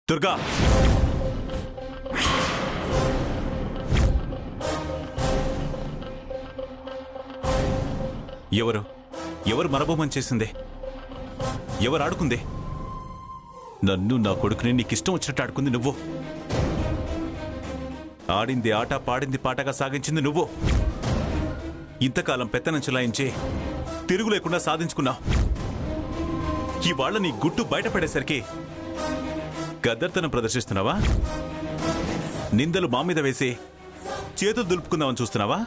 దుర్గా, ఎవరు మరబోమని చేసింది? ఎవరు ఆడుకుంది? నన్ను, నా కొడుకుని నీకిష్టం వచ్చినట్టు ఆడుకుంది నువ్వు. ఆడింది ఆట, పాడింది పాటగా సాగించింది నువ్వు. ఇంతకాలం పెత్తనం చెలాయించి తిరుగు లేకుండా సాధించుకున్నావు. ఇవాళ నీ గుట్టు బయటపడేసరికి గద్దర్తనం ప్రదర్శిస్తున్నావా? నిందలు మా మీద వేసి చేతులు దులుపుకుందామని చూస్తున్నావా?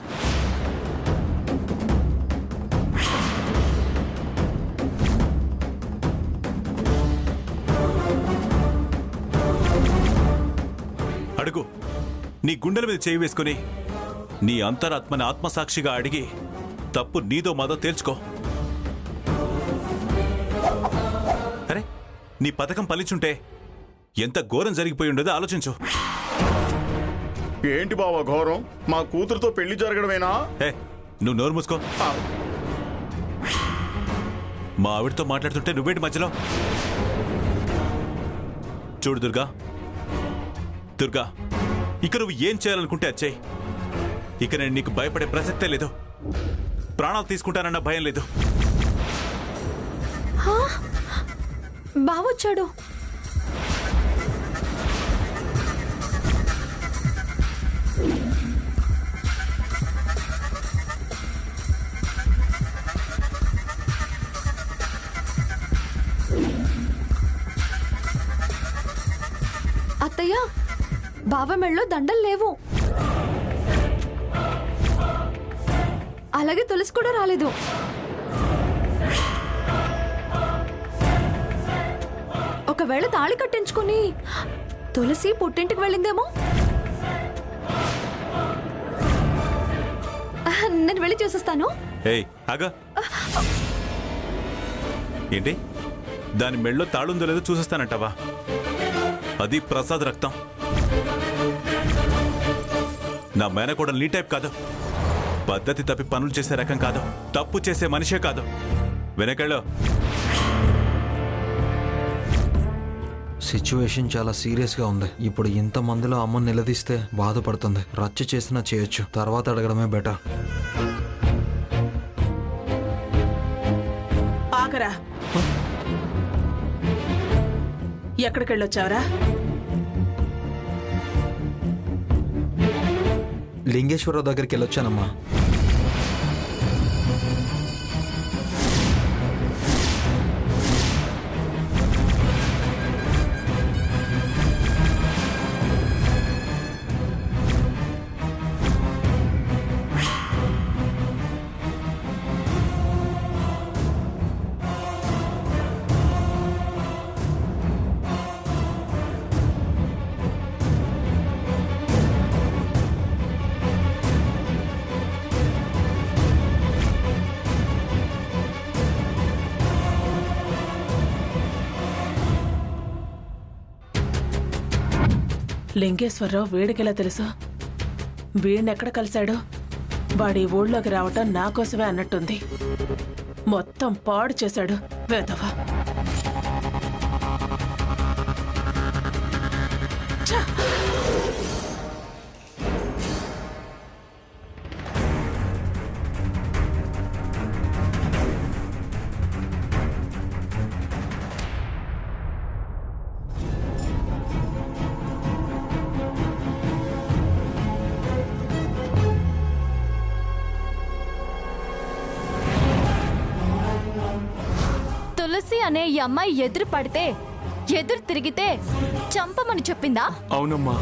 అడుగు, నీ గుండెల మీద చేయి వేసుకుని నీ అంతరాత్మని ఆత్మసాక్షిగా అడిగి తప్పు నీదో మాదో తేల్చుకో. అరే, నీ పథకం ఫలించుంటే ఎంత ఘోరం జరిగిపోయి ఉండదో ఆలోచించు. ఏంటి బావా ఘోరం? మా కూతురుతో పెళ్లి జరగడమేనా? నువ్వు నోరు మూసుకో. మా ఆవిడతో మాట్లాడుతుంటే నువ్వేంటి మధ్యలో? చూడు దుర్గా, ఇక నువ్వు ఏం చేయాలనుకుంటే అచ్చాయి. ఇక నేను నీకు భయపడే ప్రసక్తే లేదు. ప్రాణాలు తీసుకుంటానన్న భయం లేదు. బావొచ్చాడు. అత్తయ్య, బావ మెళ్ళో దండలు లేవు. అలాగే తులసి కూడా రాలేదు. ఒకవేళ తాళి కట్టించుకుని తులసి పుట్టింటికి వెళ్ళిందేమో. నేను వెళ్ళి చూసిస్తాను. ఏంటి, దాని మెళ్ళో తాళుందో లేదో చూసిస్తానంటావా? అది ప్రసాద్ రక్తం. నా మేనకోడలు నీ టైప్ కాదు. పద్ధతి తప్పి పనులు చేసే రకం కాదు. తప్పు చేసే మనిషే కాదు. వెనకెళ్ళో. సిచ్యువేషన్ చాలా సీరియస్ గా ఉంది. ఇప్పుడు ఇంతమందిలో అమ్మని నిలదీస్తే బాధపడుతుంది. రచ్చ చేసినా చేయొచ్చు, తర్వాత అడగడమే బెటర్. ఆగరా, ఎక్కడికెళ్ళొచ్చావరా? లింగేశ్వరరావు దగ్గరికి వెళ్ళొచ్చానమ్మా. లింగేశ్వరరావు వీడికెలా తెలుసు? వీడినెక్కడ కలిశాడు? వాడి ఊళ్ళోకి రావటం నా కోసమే అన్నట్టుంది. మొత్తం పాడు చేశాడు వేదవా. తులసి అనే ఈ అమ్మాయి ఎదురు పడితే, ఎదురు తిరిగితే చంపమని చెప్పిందా? అవునమ్మా.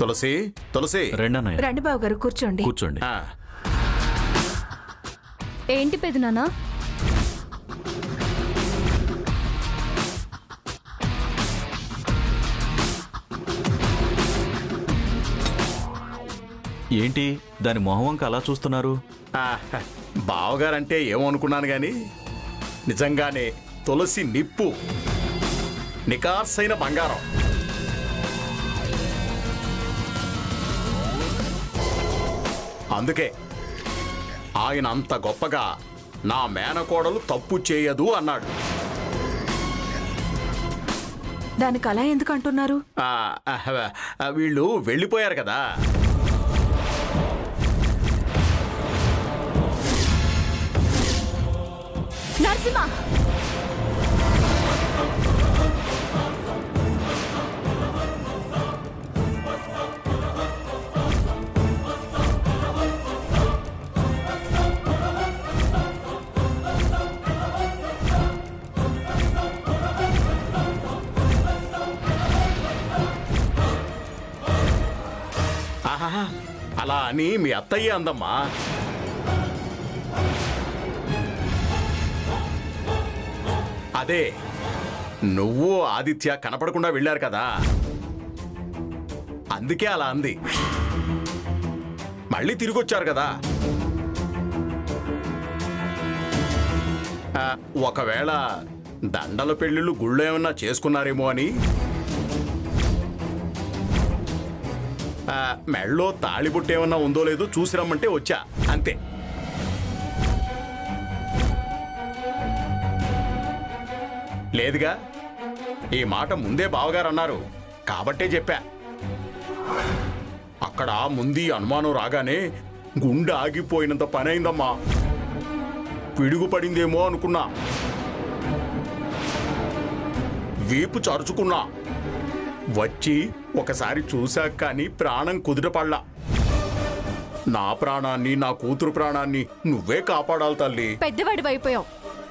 తులసి రండి బాబు గారు, కూర్చోండి. కూర్చోండి. ఏంటి పెదనాన్న? ఏంటి దాని మొహంక అలా చూస్తున్నారు? బావగారంటే ఏమనుకున్నాను గాని నిజంగానే తులసి నిప్పు, నికార్సైన బంగారం. అందుకే ఆయన అంత గొప్పగా నా మేనకోడలు తప్పు చేయదు అన్నాడు. దానికి అలా ఎందుకు అంటున్నారు? వీళ్ళు వెళ్ళిపోయారు కదా. నరసింహ, ఆహా, అలా అని మీ అత్తయ్య అందమ్మా. అదే నువ్వు ఆదిత్య కనపడకుండా వెళ్ళారు కదా, అందుకే అలా అంది. మళ్ళీ తిరిగొచ్చారు కదా. ఒకవేళ దండల పెళ్ళిళ్ళు గుళ్ళు ఏమన్నా చేసుకున్నారేమో అని. మెళ్ళో తాళిబుట్టు ఏమన్నా ఉందో లేదో చూసి రమ్మంటే వచ్చా, అంతే. లేదుగా, ఈ మాట ముందే బావగారు అన్నారు కాబట్టే చెప్పా. అక్కడ ముందు అనుమానం రాగానే గుండె ఆగిపోయినంత పని అయిందమ్మా. పిడుగు పడిందేమో అనుకున్నా, వీపు చరుచుకున్నా. వచ్చి ఒకసారి చూశాక కానీ ప్రాణం కుదుటపడ్లా. నా ప్రాణాన్ని, నా కూతురు ప్రాణాన్ని నువ్వే కాపాడాలి తల్లి. పెద్దవాడి అయిపోయావు.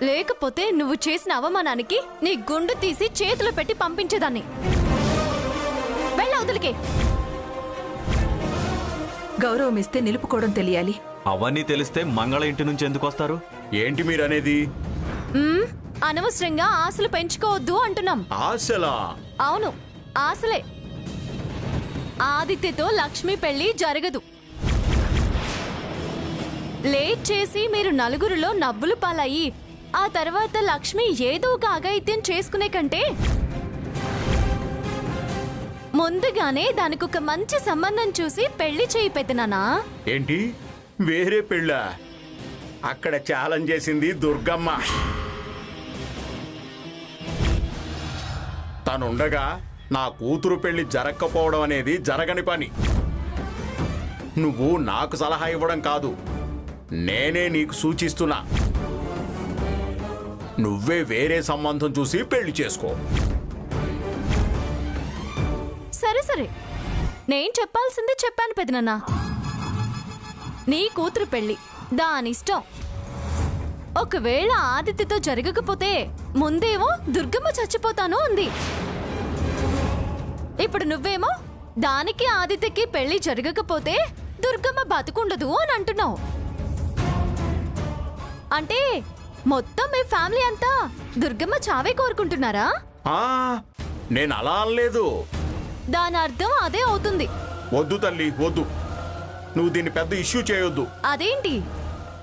లేకపోతే నువ్వు చేసిన అవమానానికి నీ గుండు తీసి చేతిలో పెట్టి పంపించేదాన్ని. వెళ్ళవతలికి. గౌరవం ఇస్తే నిలుపుకోవడం తెలియాలి. అవన్నీ తెలిస్తే మంగళ ఇంటి నుంచి ఎందుకు వస్తారు? ఏంటి మీరనేది? అనవసరంగా ఆశలు పెంచుకోవద్దు అంటున్నాం. ఆశలా? అవును, ఆశలే. ఆదిత్యతో లక్ష్మి పెళ్లి జరగదు. లేట్ చేసి మీరు నలుగురిలో నవ్వులు పాలయ్యి ఆ తర్వాత లక్ష్మి ఏదో ఒక అఘాయిత్యం చేసుకునే కంటే ముందుగానే దానికొక మంచి సంబంధం చూసి పెళ్లి చేయి పెద్దనానా. ఏంటి వేరే పెళ్ళా? అక్కడ ఛాలెంజ్ చేసింది దుర్గమ్మ. తనుండగా నా కూతురు పెళ్లి జరగకపోవడం అనేది జరగని పని. నువ్వు నాకు సలహా ఇవ్వడం కాదు, నేనే నీకు సూచిస్తున్నా. నువ్వే వేరే సంబంధం చూసి పెళ్లి చేసుకో. సరే సరే, నేను చెప్పాల్సిందే చెప్పాను పెదనాన్న. నీ కూతురు పెళ్లి దానిష్టం. ఒకవేళ ఆదిత్యతో జరగకపోతే ముందేమో దుర్గమ్మ చచ్చిపోతాను అంది. ఇప్పుడు నువ్వేమో దానికి ఆదిత్యకి పెళ్లి జరగకపోతే దుర్గమ్మ బతుకుండదు అని అంటున్నావు. అంటే మొత్తం మీ ఫ్యామిలీ అంతా దుర్గమ్మ చావే కోరుకుంటున్నారా? నేను అలా అనలేదు. దాని అర్థం అదే అవుతుంది. వద్దు తల్లి, వద్దు. నువ్వు దీన్ని పెద్ద ఇష్యూ చేయొద్దు. అదేంటి,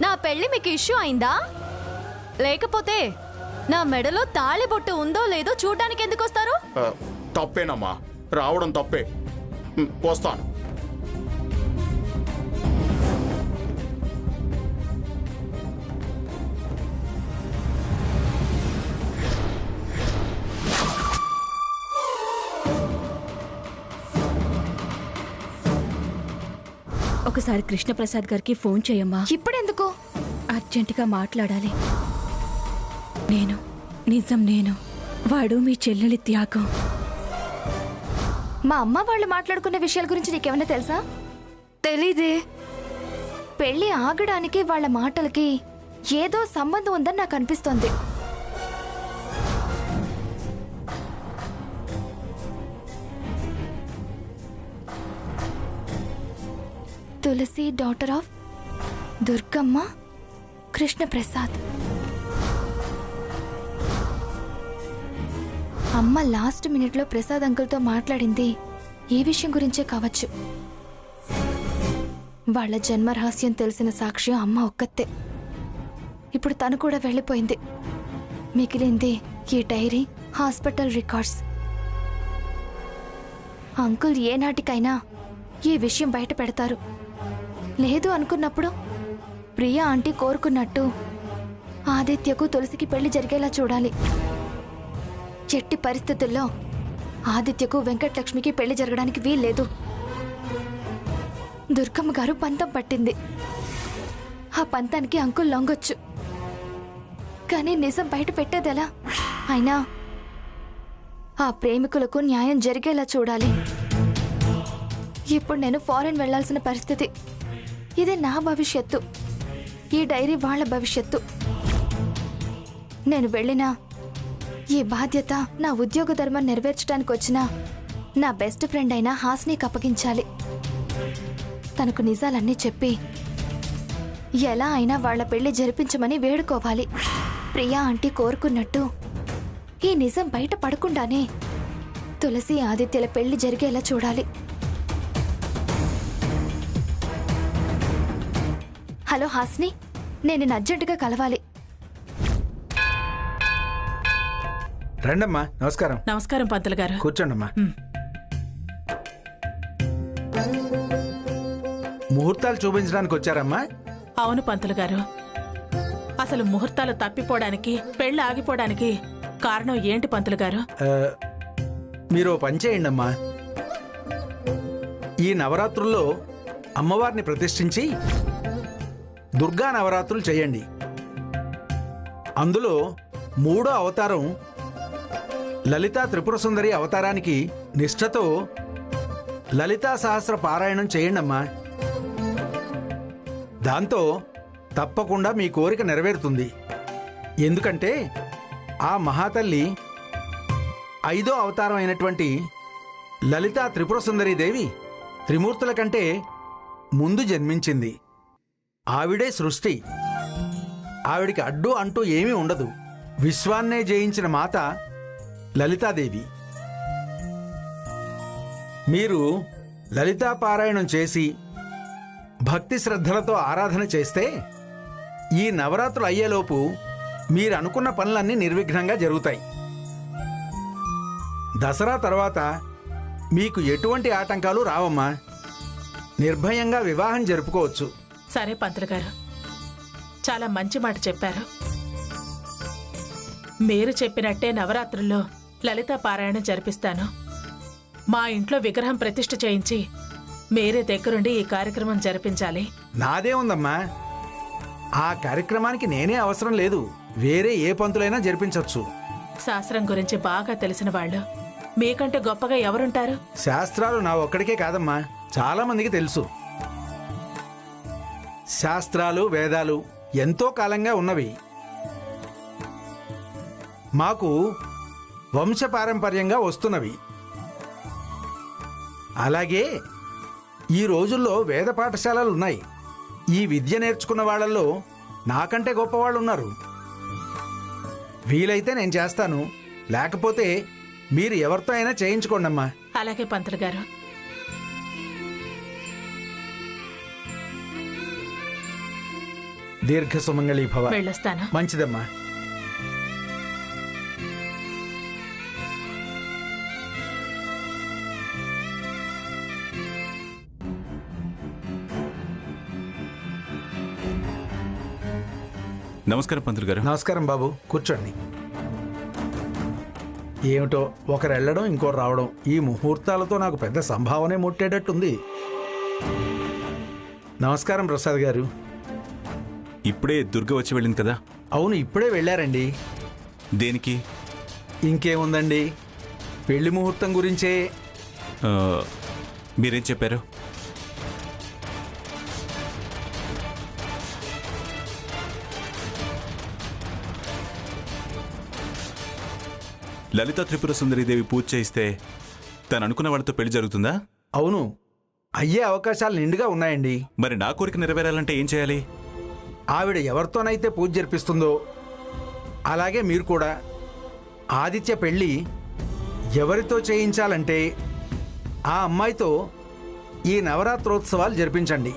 నా పెళ్లి మీకు ఇష్యూ అయిందా? లేకపోతే నా మెడలో తాళి బొట్టు ఉందో లేదో చూడడానికి ఎందుకు వస్తారు? తప్పేనమ్మా, రావడం తప్పే. వస్తాను. ఒకసారి కృష్ణప్రసాద్ గారికి ఫోన్ చేయమ్మా. ఇప్పుడెందుకు? అర్జెంటుగా మాట్లాడాలి. నేను వాడు మీ చెల్లెలి త్యాగం. మా అమ్మ వాళ్ళు మాట్లాడుకునే విషయాల గురించి నీకేమైనా తెలుసా? తెలీదే. పెళ్లి ఆగడానికి వాళ్ళ మాటలకి ఏదో సంబంధం ఉందని నాకు అనిపిస్తోంది. తులసి డాటర్ ఆఫ్ దుర్గమ్మ కృష్ణప్రసాద్. అమ్మ లాస్ట్ మినిట్లో ప్రసాద్ అంకుల్తో మాట్లాడింది ఏ విషయం గురించే కావచ్చు. వాళ్ళ జన్మ రహస్యం తెలిసిన సాక్ష్యం అమ్మ ఒక్కతే. ఇప్పుడు తను కూడా వెళ్ళిపోయింది. మిగిలింది ఈ డైరీ, హాస్పిటల్ రికార్డ్స్. అంకుల్ ఏనాటికైనా ఈ విషయం బయట పెడతారు. లేదు అనుకున్నప్పుడు ప్రియా ఆంటీ కోరుకున్నట్టు ఆదిత్యకు తులసికి పెళ్లి జరిగేలా చూడాలి. ఎట్టి పరిస్థితుల్లో ఆదిత్యకు వెంకటలక్ష్మికి పెళ్లి జరగడానికి వీల్లేదు. దుర్గమ్మ గారు పంతం పట్టింది. ఆ పంతానికి అంకుల్ లొంగొచ్చు, కానీ నిజం బయట పెట్టేదెలా? అయినా ఆ ప్రేమికులకు న్యాయం జరిగేలా చూడాలి. ఇప్పుడు నేను ఫారెన్ వెళ్లాల్సిన పరిస్థితి. ఇది నా భవిష్యత్తు, ఈ డైరీ వాళ్ళ భవిష్యత్తు. నేను వెళ్ళినా ఈ బాధ్యత నా ఉద్యోగ ధర్మం నెరవేర్చడానికి వచ్చిన నా బెస్ట్ ఫ్రెండ్ అయిన హాస్నీకి అప్పగించాలి. తనకు నిజాలన్నీ చెప్పి ఎలా అయినా వాళ్ల పెళ్లి జరిపించమని వేడుకోవాలి. ప్రియా ఆంటీ కోరుకున్నట్టు ఈ నిజం బయట పడకుండానే తులసి ఆదిత్యల పెళ్లి జరిగేలా చూడాలి. హలో హాస్ని, నేను అర్జెంటుగా కలవాలి. రండమ్మా. నమస్కారం. నమస్కారం పంతులు గారు. కూర్చోండమ్మా. ముహూర్తాలు చూపించడానికి వచ్చారమ్మా? అవును పంతులు గారు. అసలు ముహూర్తాలు తప్పిపోవడానికి, పెళ్లి ఆగిపోవడానికి కారణం ఏంటి పంతులు గారు? మీరు పని చేయండి అమ్మా. ఈ నవరాత్రుల్లో అమ్మవారిని ప్రతిష్ఠించి దుర్గా నవరాత్రులు చేయండి. అందులో 3వ అవతారం లలితా త్రిపుర సుందరి అవతారానికి నిష్ఠతో లలితా సహస్ర పారాయణం చేయండమ్మా. దాంతో తప్పకుండా మీ కోరిక నెరవేరుతుంది. ఎందుకంటే ఆ మహాతల్లి 5వ అవతారం అయినటువంటి లలితా త్రిపుర సుందరి దేవి త్రిమూర్తుల కంటే ముందు జన్మించింది. ఆవిడే సృష్టి. ఆవిడికి అడ్డు అంటూ ఏమీ ఉండదు. విశ్వాన్నే జయించిన మాత లలితాదేవి. మీరు లలితా పారాయణం చేసి భక్తి శ్రద్ధలతో ఆరాధన చేస్తే ఈ నవరాత్రులు అయ్యేలోపు మీరు అనుకున్న పనులన్నీ నిర్విఘ్నంగా జరుగుతాయి. దసరా తర్వాత మీకు ఎటువంటి ఆటంకాలు రావమ్మా. నిర్భయంగా వివాహం జరుపుకోవచ్చు. సరే పంతులు గారు, చాలా మంచి మాట చెప్పారు. మీరు చెప్పినట్టే నవరాత్రుల్లో లలిత పారాయణం జరిపిస్తాను. మా ఇంట్లో విగ్రహం ప్రతిష్ఠ చేయించి మీరే దగ్గరుండి ఈ కార్యక్రమం జరిపించాలి. నాదే ఉందమ్మా. ఆ కార్యక్రమానికి నేనే అవసరం లేదు. వేరే ఏ పంతులైనా జరిపించవచ్చు. శాస్త్రం గురించి బాగా తెలిసిన వాళ్ళు మీకంటే గొప్పగా ఎవరుంటారు? శాస్త్రాలు నా ఒక్కడికే కాదమ్మా, చాలా మందికి తెలుసు. శాస్త్రాలు వేదాలు ఎంతో కాలంగా ఉన్నవి. మాకు వంశపారంపర్యంగా వస్తున్నవి. అలాగే ఈ రోజుల్లో వేద పాఠశాలలు ఉన్నాయి. ఈ విద్య నేర్చుకున్న వాళ్ళల్లో నాకంటే గొప్పవాళ్ళు ఉన్నారు. వీలైతే నేను చేస్తాను, లేకపోతే మీరు ఎవరితో అయినా చేయించుకోండమ్మా. అలాగే పంతులు గారు. దీర్ఘ సుమంగళీ భవ. వెళ్ళొస్తాను. మంచిదమ్మా. నమస్కారం పంతులు గారు. నమస్కారం బాబు, కూర్చోండి. ఏమిటో ఒకరు వెళ్ళడం ఇంకోరు రావడం, ఈ ముహూర్తాలతో నాకు పెద్ద సంభావనే ముట్టేటట్టుంది. నమస్కారం ప్రసాద్ గారు. ఇప్పుడే దుర్గ వచ్చి వెళ్ళింది కదా? అవును, ఇప్పుడే వెళ్ళారండి. దేనికి? ఇంకేముందండి, పెళ్లి ముహూర్తం గురించే. మీరేం చెప్పారు? లలిత త్రిపుర సుందరీదేవి పూజ చేయిస్తే తను అనుకున్న వాళ్ళతో పెళ్లి జరుగుతుందా? అవును, అయ్యే అవకాశాలు నిండుగా ఉన్నాయండి. మరి నా కోరిక నెరవేరాలంటే ఏం చేయాలి? ఆవిడ ఎవరితోనైతే పూజ జరిపిస్తుందో అలాగే మీరు కూడా ఆదిత్య పెళ్ళి ఎవరితో చేయించాలంటే ఆ అమ్మాయితో ఈ నవరాత్రోత్సవాలు జరిపించండి.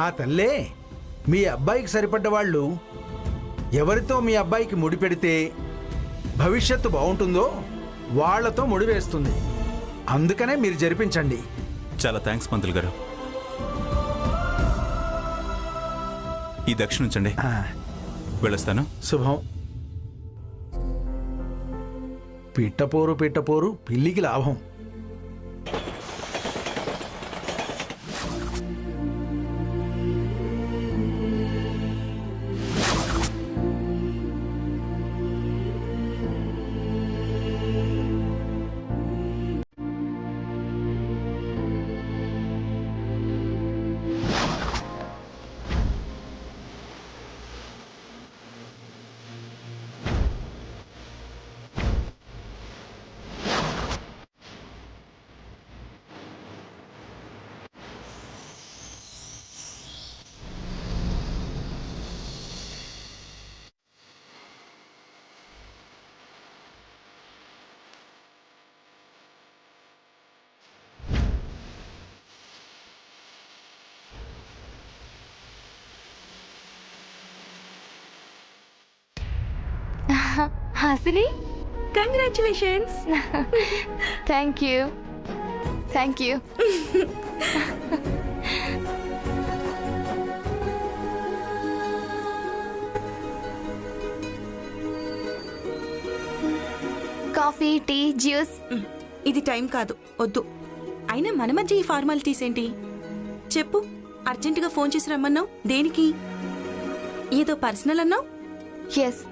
ఆ తల్లే మీ అబ్బాయికి సరిపడ్డ వాళ్ళు ఎవరితో మీ అబ్బాయికి ముడిపెడితే భవిష్యత్తు బాగుంటుందో వాళ్లతో ముడివేస్తుంది. అందుకనే మీరు జరిపించండి. చాలా థ్యాంక్స్ పంతులు గారు. ఈ దక్షిణ ఉంచండి. వెళ్ళొస్తాను. శుభం. పిట్టపోరు పిట్టపోరు పిల్లికి లాభం. Hasini, congratulations. Thank you. Thank you. Coffee, tea, juice. ఇది టైం కాదు, వద్దు. అయినా మన మధ్య ఈ ఫార్మాలిటీస్ ఏంటి? చెప్పు, అర్జెంటుగా ఫోన్ చేసి రమ్మన్నావు దేనికి? ఏదో పర్సనల్ అన్నావు. ఎస్,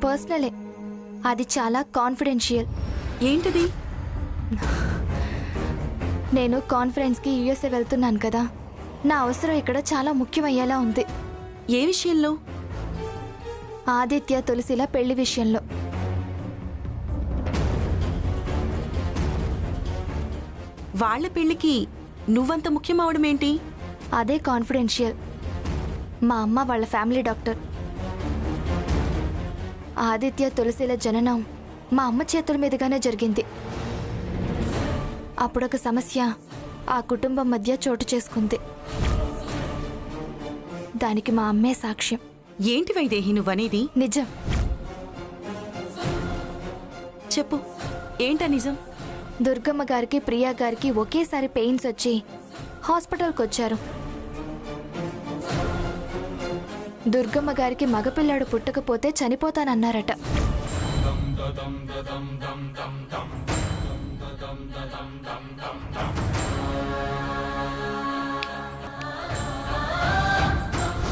పర్సనలే. అది చాలా కాన్ఫిడెన్షియల్. ఏంటిది? నేను కాన్ఫరెన్స్కి యుఎస్ఏ వెళ్తున్నాను కదా, నా అవసరం ఇక్కడ చాలా ముఖ్యమయ్యేలా ఉంది. ఏ విషయంలో? ఆదిత్య తులసిల పెళ్లి విషయంలో. వాళ్ళ పెళ్లికి నువ్వంత ముఖ్యమవడం ఏంటి? అదే కాన్ఫిడెన్షియల్. మా అమ్మ వాళ్ళ ఫ్యామిలీ డాక్టర్. ఆదిత్య తులసిల జననం మా అమ్మ చేతుల మీదుగానే జరిగింది. అప్పుడొక సమస్య ఆ కుటుంబం మధ్య చోటు చేసుకుంది. దానికి మా అమ్మే సాక్ష్యం. ఏంటి వైదేహి నువ్వనేది? నిజం. చెప్పు, ఏంటా నిజం? దుర్గమ్మ గారికి, ప్రియా గారికి ఒకేసారి పెయిన్స్ వచ్చి హాస్పిటల్కి వచ్చారు. దుర్గమ్మ గారికి మగపిల్లాడు పుట్టకపోతే చనిపోతానన్నారట.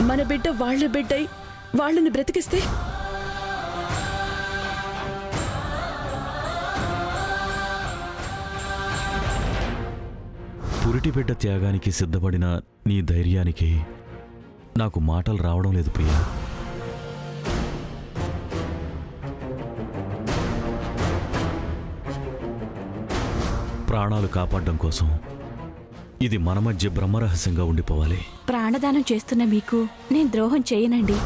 మన బిడ్డ వాళ్ళ బిడ్డై వాళ్ళని బ్రతికిస్తే పురిటిబిడ్డ త్యాగానికి సిద్ధపడిన నీ ధైర్యానికి నాకు మాటలు రావడం లేదు ప్రియా. ప్రాణాలు కాపాడడం కోసం ఇది మన మధ్య బ్రహ్మరహస్యంగా ఉండిపోవాలి. ప్రాణదానం చేస్తున్న మీకు నేను ద్రోహం చేయనండి.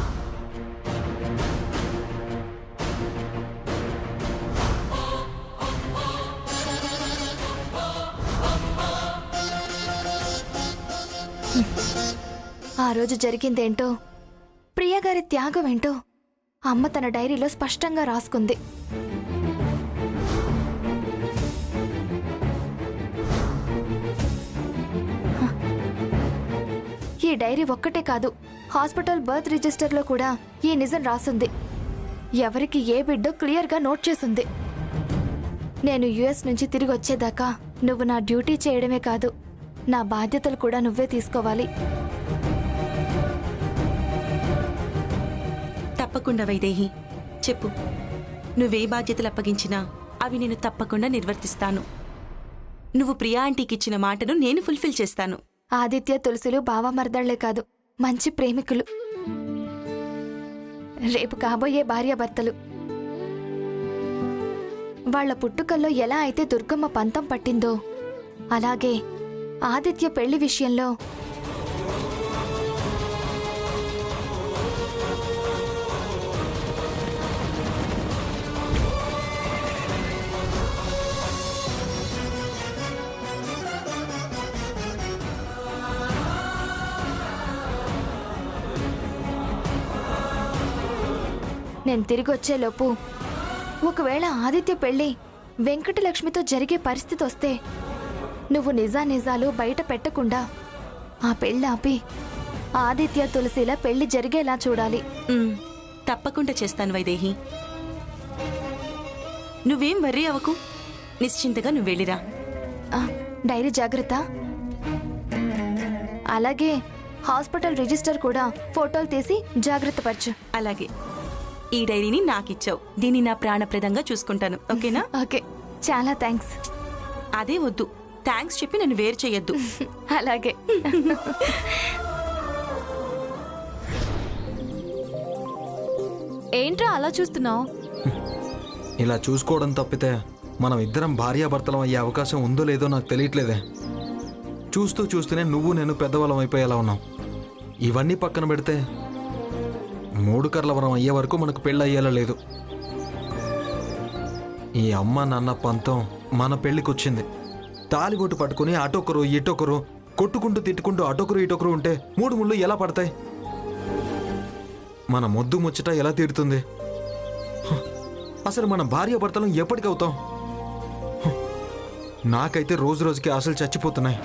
ఆ రోజు జరిగిందేంటో, ప్రియా గారి త్యాగం ఏంటో అమ్మ తన డైరీలో స్పష్టంగా రాసుకుంది. ఈ డైరీ ఒక్కటే కాదు, హాస్పిటల్ బర్త్ రిజిస్టర్లో కూడా ఈ నిజం రాసుంది. ఎవరికి ఏ బిడ్డో క్లియర్గా నోట్ చేసింది. నేను యుఎస్ నుంచి తిరిగి వచ్చేదాకా నువ్వు నా డ్యూటీ చేయడమే కాదు, నా బాధ్యతలు కూడా నువ్వే తీసుకోవాలి. తప్పకుండా వైదేహి, చెప్పు. నువ్వే బాధ్యతలు అప్పగించినా అవి నేను తప్పకుండా నిర్వర్తిస్తాను. నువ్వు ప్రియా ఆంటీకి ఇచ్చిన మాటను నేను ఫుల్ఫిల్ చేస్తాను. ఆదిత్య తులసిలు బావమర్దళ్లే కాదు, మంచి ప్రేమికులు. రేపు కాబోయే భార్యాభర్తలు. వాళ్ల పుట్టుకల్లో ఎలా అయితే దుర్గమ్మ పంతం పట్టిందో, అలాగే ఆదిత్య పెళ్లి విషయంలో నేను తిరిగి వచ్చేలోపు ఒకవేళ ఆదిత్య పెళ్లి వెంకటలక్ష్మితో జరిగే పరిస్థితి వస్తే నువ్వు నిజానిజాలు బయట పెట్టకుండా ఆ పెళ్ళి ఆపి ఆదిత్య తులసిల పెళ్లి జరిగేలా చూడాలి. తప్పకుండా చేస్తాను వైదేహి. నువ్వేం వర్రీ అవ్వకు. నిశ్చింతగా నువ్వు వెళ్ళిరా. డైరీ జాగ్రత్త. అలాగే హాస్పిటల్ రిజిస్టర్ కూడా ఫోటోలు తీసి జాగ్రత్త పరచు. అలాగే. ఈ డైరీని నాకిచ్చావు. దీన్ని నా ప్రాణప్రదంగా చూసుకుంటాను. ఓకేనా? ఓకే, చాలా థ్యాంక్స్. అదే వద్దు, థ్యాంక్స్ చెప్పి నన్ను వేరు చేయొద్దు. అలాగే. ఏంట్రా అలా చూస్తున్నావు? ఇలా చూసుకోవడం తప్పితే మనం ఇద్దరం భార్యాభర్తలం అయ్యే అవకాశం ఉందో లేదో నాకు తెలియట్లేదే. చూస్తూ చూస్తూనే నువ్వు నేను పెద్దవాళ్ళం అయిపోయేలా ఉన్నాం. ఇవన్నీ పక్కన పెడితే 3 కర్లవరం అయ్యే వరకు మనకు పెళ్ళి అయ్యేలా లేదు. ఈ అమ్మ నాన్న పంతం మన పెళ్ళికొచ్చింది. తాలిబొట్టు పట్టుకుని అటొకరు ఇటొకరు కొట్టుకుంటూ తిట్టుకుంటూ అటొకరు ఇటొకరు ఉంటే 3 ముళ్ళు ఎలా పడతాయి? మన మొద్దు ముచ్చట ఎలా తీరుతుంది? అసలు మన భార్యాభర్తలం ఎప్పటికవుతాం? నాకైతే రోజు రోజుకి ఆశలు చచ్చిపోతున్నాయి.